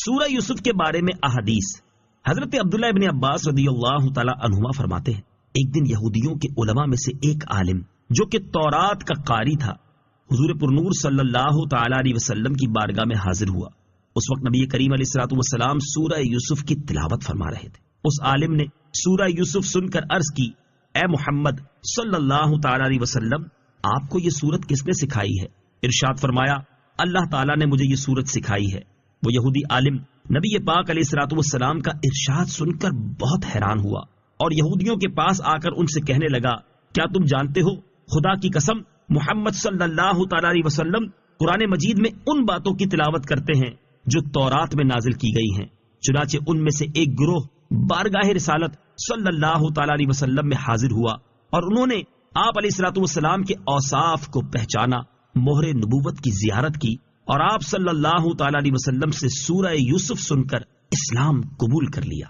سورہ یوسف کے بارے میں احادیث۔ حضرت عبداللہ ابن عباس رضی اللہ تعالی عنہما فرماتے ہیں، ایک دن یہودیوں کے علماء میں سے ایک عالم جو کہ تورات کا قاری تھا، حضور پرنور صلی اللہ تعالی علیہ وسلم کی بارگاہ میں حاضر ہوا۔ اس وقت نبی کریم علیہ الصلوۃ والسلام سورہ یوسف کی تلاوت فرما رہے تھے۔ اس عالم نے سورہ یوسف سن کر عرض کی، اے محمد صلی اللہ تعالی علیہ وسلم، آپ کو یہ سورت کس نے سکھائی ہے؟ ارشاد فرمایا، اللہ تعالیٰ نے مجھے یہ سورت سکھائی ہے۔ وہ یہودی عالم نبی پاک علیہ الصلوۃ والسلام کا ارشاد سن کر بہت حیران ہوا اور یہودیوں کے پاس آ کر ان سے کہنے لگا، کیا تم جانتے ہو، خدا کی قسم محمد صلی اللہ تعالی علیہ وسلم قرآن مجید میں ان باتوں کی تلاوت کرتے ہیں جو تورات میں نازل کی گئی ہیں۔ چنانچہ ان میں سے ایک گروہ بارگاہ رسالت صلی اللہ تعالی علیہ وسلم میں حاضر ہوا اور انہوں نے آپ علیہ الصلوۃ والسلام کے اوصاف کو پہچانا، مہر نبوت کی زیارت کی اور آپ صلی اللہ تعالی علیہ وسلم سے سورہ یوسف سن کر اسلام قبول کر لیا۔